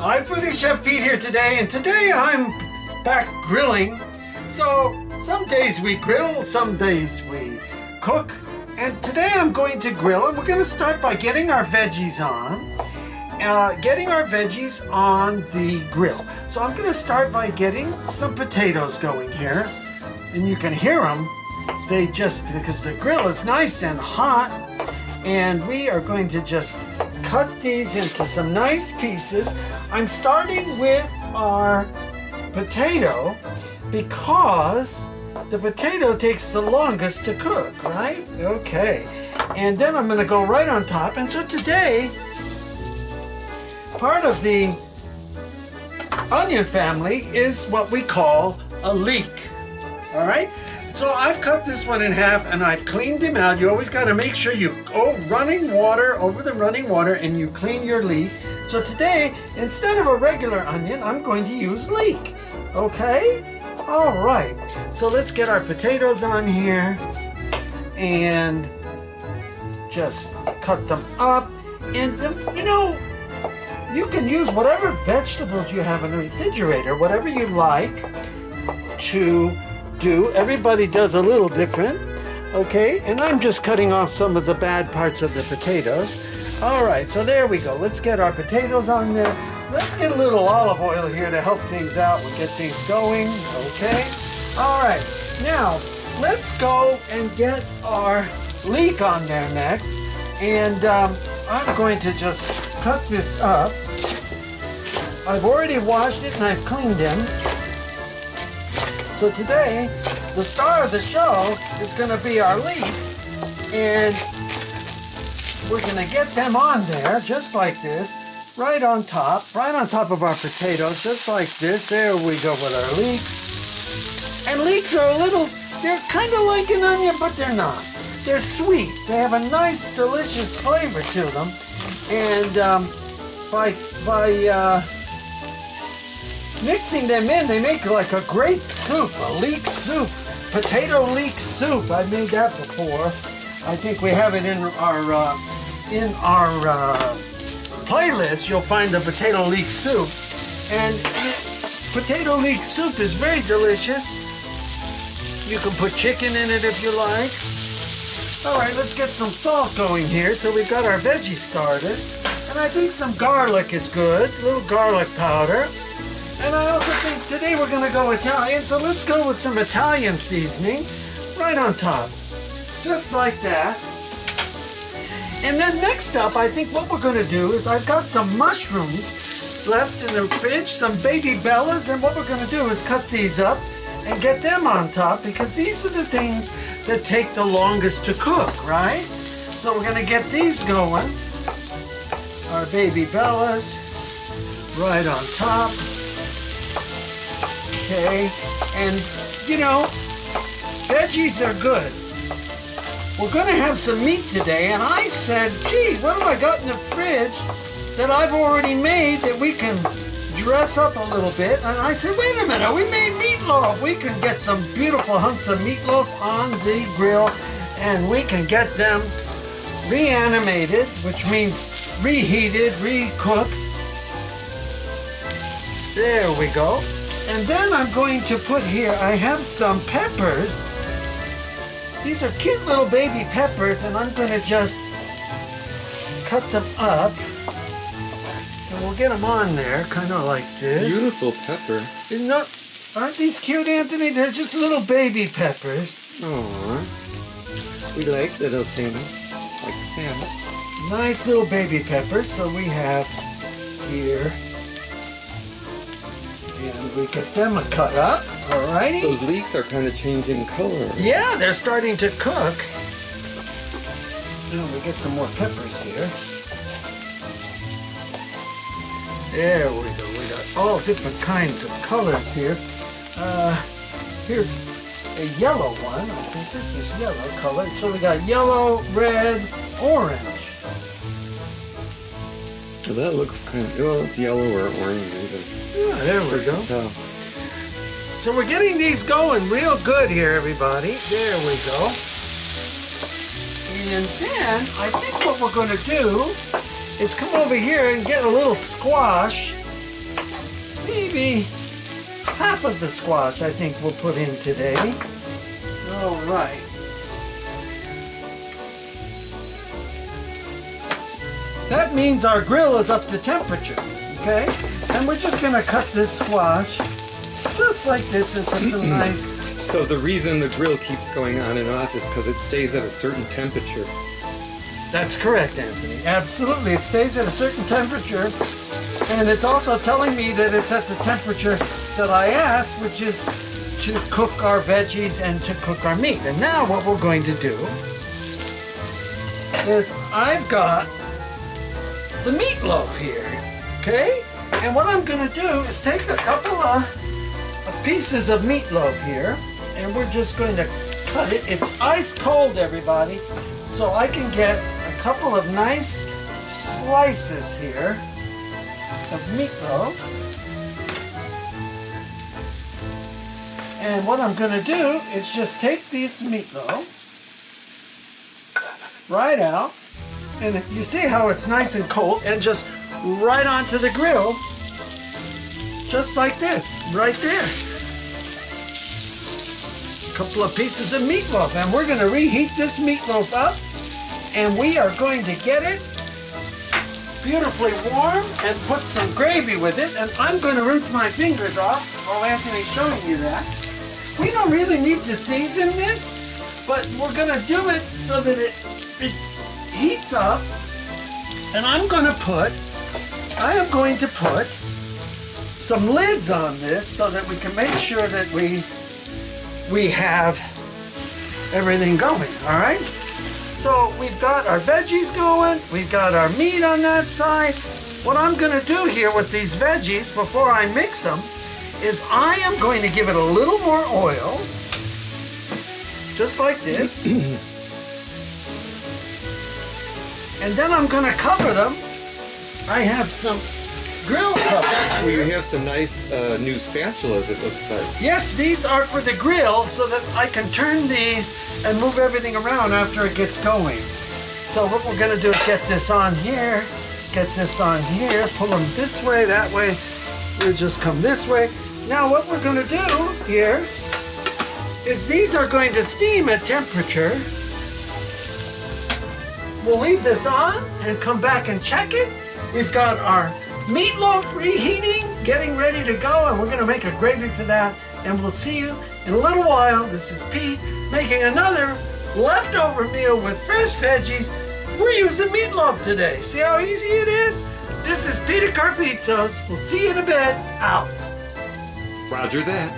I'm Foodie Chef Pete here today, and today I'm back grilling. So some days we grill, some days we cook, and today I'm going to grill, and we're going to start by getting our veggies on. The grill. So I'm going to start by getting some potatoes going here, and you can hear them. Because the grill is nice and hot, and we are going to just cut these into some nice pieces. I'm starting with our potato because the potato takes the longest to cook, right? Okay. And then I'm going to go right on top. And so today, part of the onion family is what we call a leek. All right? So I've cut this one in half and I've cleaned him out. You always got to make sure you go running water over the running water and you clean your leek. So today, instead of a regular onion, I'm going to use leek. Okay? All right. So let's get our potatoes on here and just cut them up. And you can use whatever vegetables you have in the refrigerator, whatever you like to do. Everybody does a little different, okay? And I'm just cutting off some of the bad parts of the potatoes. All right, so there we go. Let's get our potatoes on there. Let's get a little olive oil here to help things out and get things going, okay? All right, now let's go and get our leek on there next. And I'm going to just cut this up. I've already washed it and I've cleaned him. So today, the star of the show is going to be our leeks, and we're going to get them on there just like this, right on top of our potatoes, just like this. There we go with our leeks. And leeks are they're kind of like an onion, but they're not. They're sweet. They have a nice, delicious flavor to them. And by mixing them in, they make like a great soup, a leek soup, potato leek soup. I've made that before. I think we have it in our playlist. You'll find the potato leek soup, and potato leek soup is very delicious. You can put chicken in it if you like. All right, let's get some salt going here. So we've got our veggies started, and I think some garlic is good, a little garlic powder. And I also think today we're going to go Italian, so let's go with some Italian seasoning right on top. Just like that. And then next up, I think what we're going to do is I've got some mushrooms left in the fridge, some baby bellas, and what we're going to do is cut these up and get them on top because these are the things that take the longest to cook, right? So we're going to get these going. Our baby bellas right on top. Okay, and veggies are good. We're going to have some meat today, and I said, gee, what have I got in the fridge that I've already made that we can dress up a little bit? And I said, wait a minute, we made meatloaf. We can get some beautiful hunks of meatloaf on the grill, and we can get them reanimated, which means reheated, recooked. There we go. And then I'm going to put here, I have some peppers. These are cute little baby peppers, and I'm going to just cut them up. And we'll get them on there, kind of like this. Beautiful pepper. Aren't these cute, Anthony? They're just little baby peppers. Aww. We like little things like them. Nice little baby peppers. So we have here. And we get them cut up, alrighty? Those leeks are kind of changing color. Yeah, they're starting to cook. Now we get some more peppers here. There we go. We got all different kinds of colors here. Here's a yellow one. I think this is yellow color. So we got yellow, red, orange. Well, that looks kind of, well, it's yellow or orange either. Yeah, there we go. So we're getting these going real good here, everybody. There we go. And then I think what we're going to do is come over here and get a little squash maybe half of the squash I think we'll put in today. All right. That means our grill is up to temperature, okay? And we're just gonna cut this squash just like this into some nice... So the reason the grill keeps going on and off is because it stays at a certain temperature. That's correct, Anthony. Absolutely, it stays at a certain temperature, and it's also telling me that it's at the temperature that I asked, which is to cook our veggies and to cook our meat. And now what we're going to do is I've got the meatloaf here, okay? And what I'm gonna do is take a couple of pieces of meatloaf here, and we're just going to cut it. It's ice cold, everybody, so I can get a couple of nice slices here of meatloaf. And what I'm gonna do is just take this meatloaf right out, and you see how it's nice and cold, and just right onto the grill, just like this, right there. A couple of pieces of meatloaf, and we're going to reheat this meatloaf up, and we are going to get it beautifully warm and put some gravy with it, and I'm going to rinse my fingers off while Anthony's showing you that. We don't really need to season this, but we're going to do it so that it heats up, and I am going to put some lids on this so that we can make sure that we have everything going, all right? So we've got our veggies going, we've got our meat on that side. What I'm going to do here with these veggies before I mix them is I am going to give it a little more oil, just like this. And then I'm going to cover them. I have some grill covers. Well, you have some nice new spatulas, it looks like. Yes, these are for the grill so that I can turn these and move everything around after it gets going. So what we're going to do is get this on here, get this on here, pull them this way, that way. We'll just come this way. Now what we're going to do here is these are going to steam at temperature. We'll leave this on and come back and check it. We've got our meatloaf reheating, getting ready to go, and we're going to make a gravy for that. And we'll see you in a little while. This is Pete making another leftover meal with fresh veggies. We're using meatloaf today. See how easy it is? This is Peter Carpizzos. We'll see you in a bit. Out. Roger that.